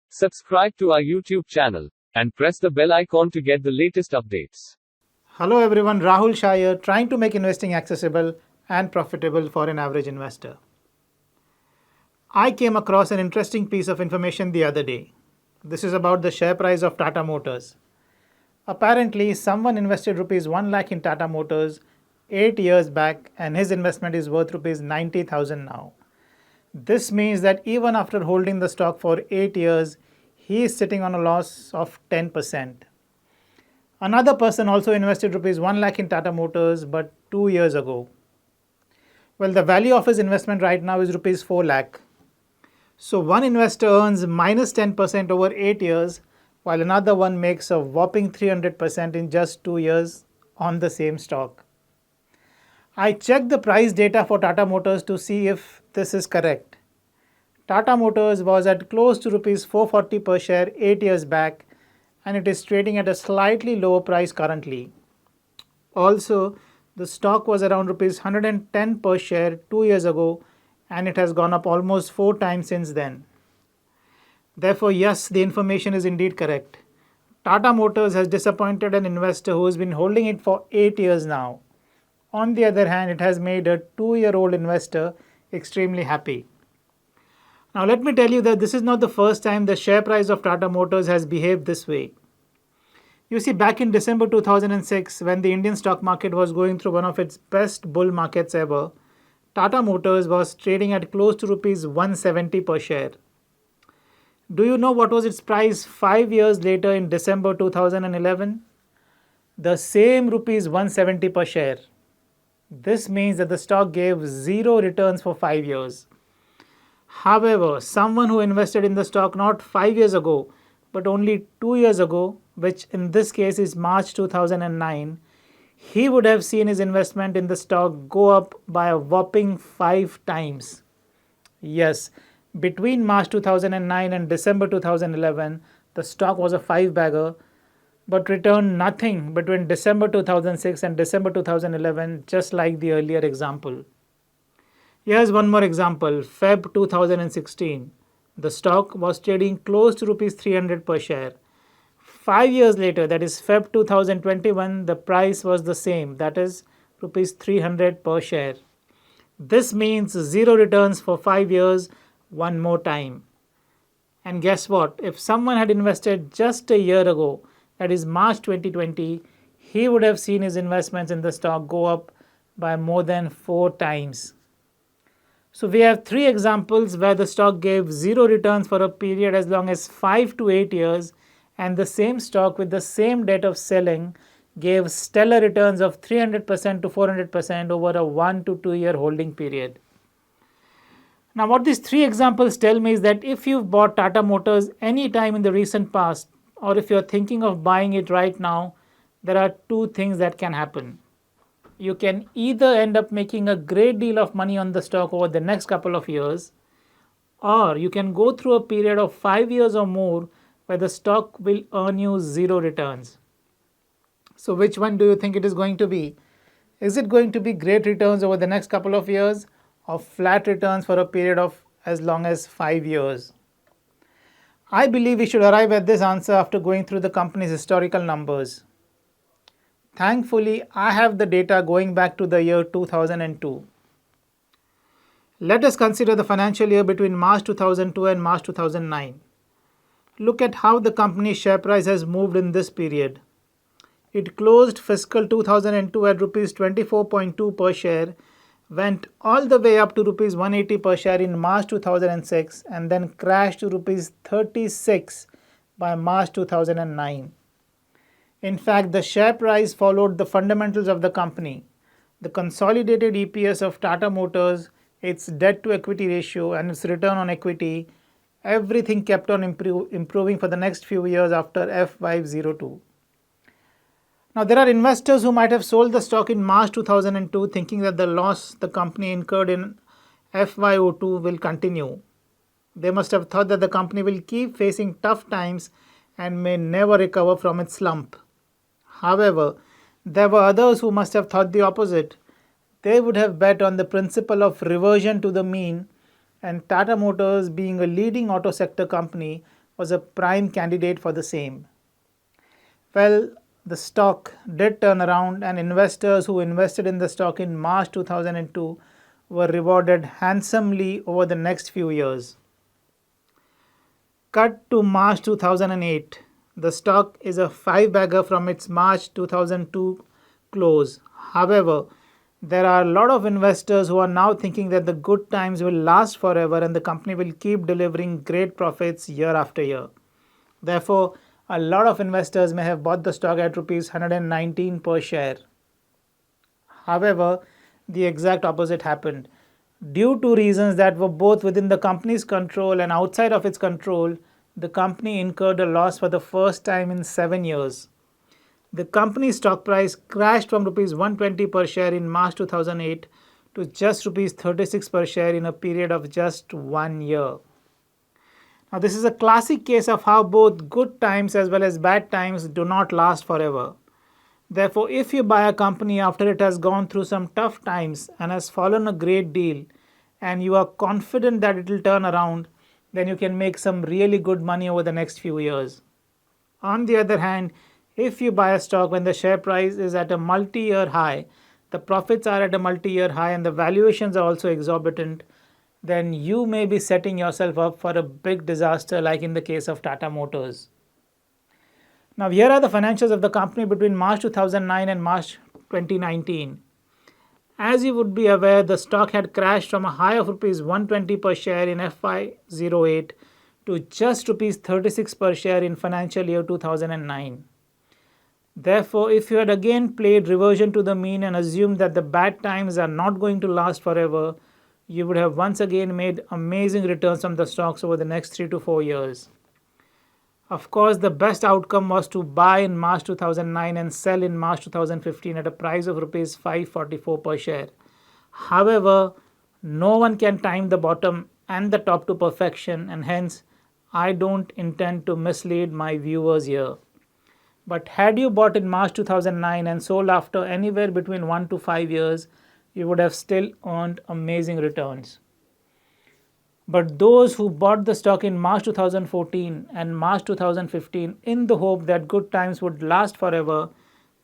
Subscribe to our YouTube channel and press the bell icon to get the latest updates. Hello everyone, Rahul Shah here, trying to make investing accessible and profitable for an average investor. I came across an interesting piece of information the other day. This is about the share price of Tata Motors. Apparently, someone invested rupees 1 lakh in Tata Motors 8 years back and his investment is worth rupees 90,000 now. This means that even after holding the stock for 8 years, he is sitting on a loss of 10%. Another person also invested rupees 1 lakh in Tata Motors but 2 years ago. Well, the value of his investment right now is rupees 4 lakh. So one investor earns minus 10% over 8 years, while another one makes a whopping 300% in just 2 years on the same stock. I checked the price data for Tata Motors to see if this is correct. Tata Motors was at close to rupees 440 per share 8 years back, and it is trading at a slightly lower price currently. Also, the stock was around rupees 110 per share 2 years ago, and it has gone up almost 4 times since then. Therefore, yes, the information is indeed correct. Tata Motors has disappointed an investor who has been holding it for 8 years now. On the other hand, it has made a 2-year-old investor extremely happy. Now, let me tell you that this is not the first time the share price of Tata Motors has behaved this way. You see, back in December 2006, when the Indian stock market was going through one of its best bull markets ever, Tata Motors was trading at close to rupees 170 per share. Do you know what was its price 5 years later in December 2011? The same rupees 170 per share. This means that the stock gave zero returns for 5 years. However, someone who invested in the stock not 5 years ago, but only 2 years ago, which in this case is March 2009, he would have seen his investment in the stock go up by a whopping 5 times. Yes, between March 2009 and December 2011, the stock was a 5-bagger, but returned nothing between December 2006 and December 2011, just like the earlier example. Here's one more example, Feb 2016. The stock was trading close to rupees 300 per share. 5 years later, that is Feb 2021, the price was the same, that is rupees 300 per share. This means zero returns for 5 years one more time. And guess what? If someone had invested just a year ago, that is March 2020, he would have seen his investments in the stock go up by more than 4 times. So we have 3 examples where the stock gave zero returns for a period as long as 5 to 8 years, and the same stock with the same date of selling gave stellar returns of 300% to 400% over a 1 to 2 year holding period. Now, what these 3 examples tell me is that if you've bought Tata Motors any time in the recent past, or if you're thinking of buying it right now, there are 2 things that can happen. You can either end up making a great deal of money on the stock over the next couple of years, or you can go through a period of 5 years or more where the stock will earn you zero returns. So which one do you think it is going to be? Is it going to be great returns over the next couple of years, or flat returns for a period of as long as 5 years? I believe we should arrive at this answer after going through the company's historical numbers. Thankfully, I have the data going back to the year 2002. Let us consider the financial year between March 2002 and March 2009. Look at how the company's share price has moved in this period. It closed fiscal 2002 at rupees 24.2 per share, went all the way up to rupees 180 per share in March 2006, and then crashed to rupees 36 by March 2009. In fact, the share price followed the fundamentals of the company. The consolidated EPS of Tata Motors, its debt to equity ratio, and its return on equity, everything kept on improving for the next few years after F502. Now, there are investors who might have sold the stock in March 2002 thinking that the loss the company incurred in FY02 will continue. They must have thought that the company will keep facing tough times and may never recover from its slump. However, there were others who must have thought the opposite. They would have bet on the principle of reversion to the mean, and Tata Motors, being a leading auto sector company, was a prime candidate for the same. Well, the stock did turn around, and investors who invested in the stock in March 2002 were rewarded handsomely over the next few years. Cut to March 2008. The stock is a five-bagger from its March 2002 close. However, there are a lot of investors who are now thinking that the good times will last forever and the company will keep delivering great profits year after year. Therefore, a lot of investors may have bought the stock at rupees 119 per share. However, the exact opposite happened. Due to reasons that were both within the company's control and outside of its control, the company incurred a loss for the first time in 7 years. The company's stock price crashed from rupees 120 per share in March 2008 to just rupees 36 per share in a period of just 1 year. Now, this is a classic case of how both good times as well as bad times do not last forever. Therefore, if you buy a company after it has gone through some tough times and has fallen a great deal, and you are confident that it will turn around, then you can make some really good money over the next few years. On the other hand, if you buy a stock when the share price is at a multi-year high, the profits are at a multi-year high and the valuations are also exorbitant, then you may be setting yourself up for a big disaster like in the case of Tata Motors. Now, here are the financials of the company between March 2009 and March 2019. As you would be aware, the stock had crashed from a high of rupees 120 per share in FY08 to just rupees 36 per share in financial year 2009. Therefore, if you had again played reversion to the mean and assumed that the bad times are not going to last forever, you would have once again made amazing returns from the stocks over the next 3 to 4 years. Of course, the best outcome was to buy in March 2009 and sell in March 2015 at a price of rupees 544 per share. However, no one can time the bottom and the top to perfection, and hence I don't intend to mislead my viewers here. But had you bought in March 2009 and sold after anywhere between 1 to 5 years, you would have still earned amazing returns. But those who bought the stock in March 2014 and March 2015 in the hope that good times would last forever,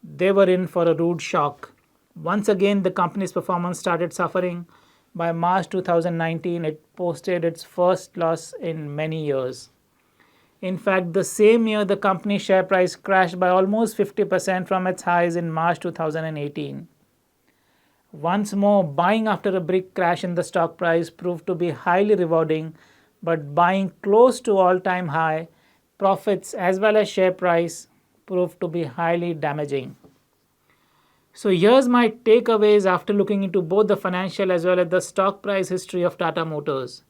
they were in for a rude shock. Once again, the company's performance started suffering. By March 2019, it posted its first loss in many years. In fact, the same year, the company's share price crashed by almost 50% from its highs in March 2018. Once more, buying after a big crash in the stock price proved to be highly rewarding, but buying close to all-time high profits as well as share price proved to be highly damaging. So here's my takeaways after looking into both the financial as well as the stock price history of Tata Motors.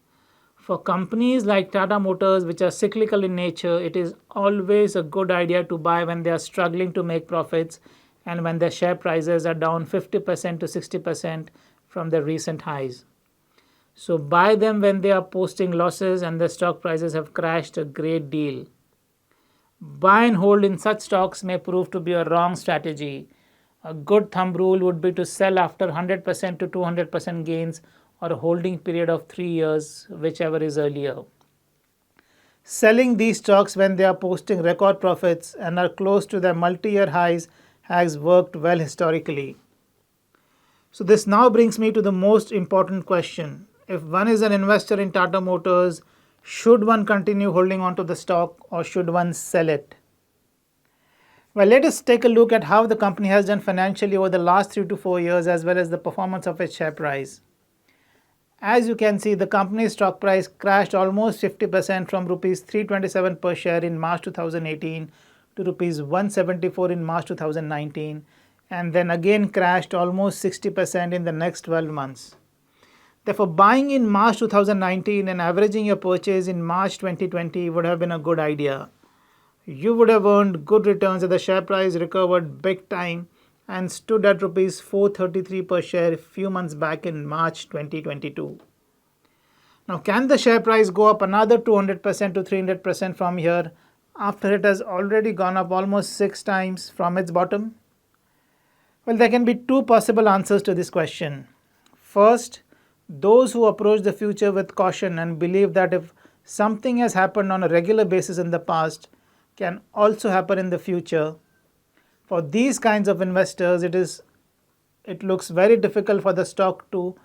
For companies like Tata Motors, which are cyclical in nature, it is always a good idea to buy when they are struggling to make profits and when their share prices are down 50% to 60% from their recent highs. So buy them when they are posting losses and the stock prices have crashed a great deal. Buy and hold in such stocks may prove to be a wrong strategy. A good thumb rule would be to sell after 100% to 200% gains or a holding period of 3 years, whichever is earlier. Selling these stocks when they are posting record profits and are close to their multi-year highs has worked well historically. So this now brings me to the most important question. If one is an investor in Tata Motors, should one continue holding on to the stock or should one sell it? Well, let us take a look at how the company has done financially over the last 3 to 4 years as well as the performance of its share price. As you can see, the company's stock price crashed almost 50% from rupees 327 per share in March 2018 to rupees 174 in March 2019, and then again crashed almost 60% in the next 12 months. Therefore, buying in March 2019 and averaging your purchase in March 2020 would have been a good idea. You would have earned good returns as the share price recovered big time and stood at rupees 433 per share a few months back in March 2022. Now, can the share price go up another 200% to 300% from here after it has already gone up almost 6 times from its bottom? Well, there can be 2 possible answers to this question. First, those who approach the future with caution and believe that if something has happened on a regular basis in the past can also happen in the future. For these kinds of investors, it looks very difficult for the stock to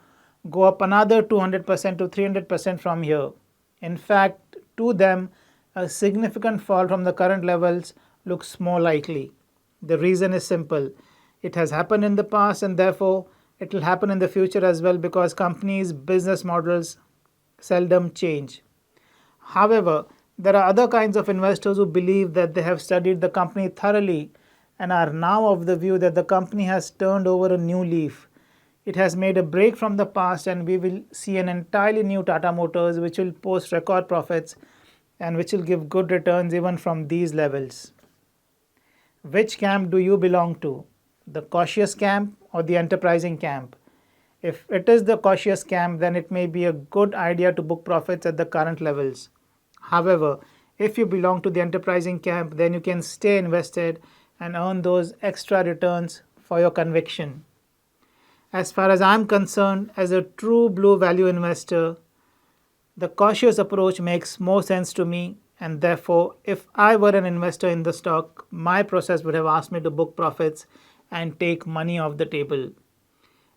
go up another 200% to 300% from here. In fact, to them, a significant fall from the current levels looks more likely. The reason is simple. It has happened in the past and therefore it will happen in the future as well, because companies' business models seldom change. However, there are other kinds of investors who believe that they have studied the company thoroughly and are now of the view that the company has turned over a new leaf. It has made a break from the past and we will see an entirely new Tata Motors which will post record profits and which will give good returns even from these levels. Which camp do you belong to? The cautious camp or the enterprising camp? If it is the cautious camp, then it may be a good idea to book profits at the current levels. However, if you belong to the enterprising camp, then you can stay invested and earn those extra returns for your conviction. As far as I'm concerned, as a true blue value investor, the cautious approach makes more sense to me, and therefore, if I were an investor in the stock, my process would have asked me to book profits and take money off the table.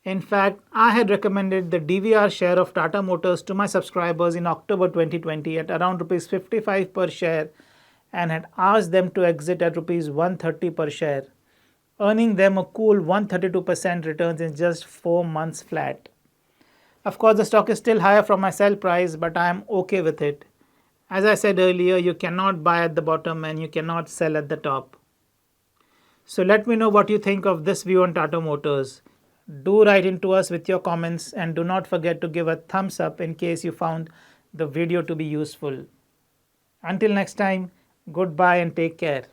In fact, I had recommended the DVR share of Tata Motors to my subscribers in October 2020 at around Rs 55 per share and had asked them to exit at Rs 130 per share, earning them a cool 132% returns in just 4 months flat. Of course, the stock is still higher from my sell price, but I am okay with it. As I said earlier, you cannot buy at the bottom and you cannot sell at the top. So let me know what you think of this view on Tata Motors. Do write into us with your comments and do not forget to give a thumbs up in case you found the video to be useful. Until next time, goodbye and take care.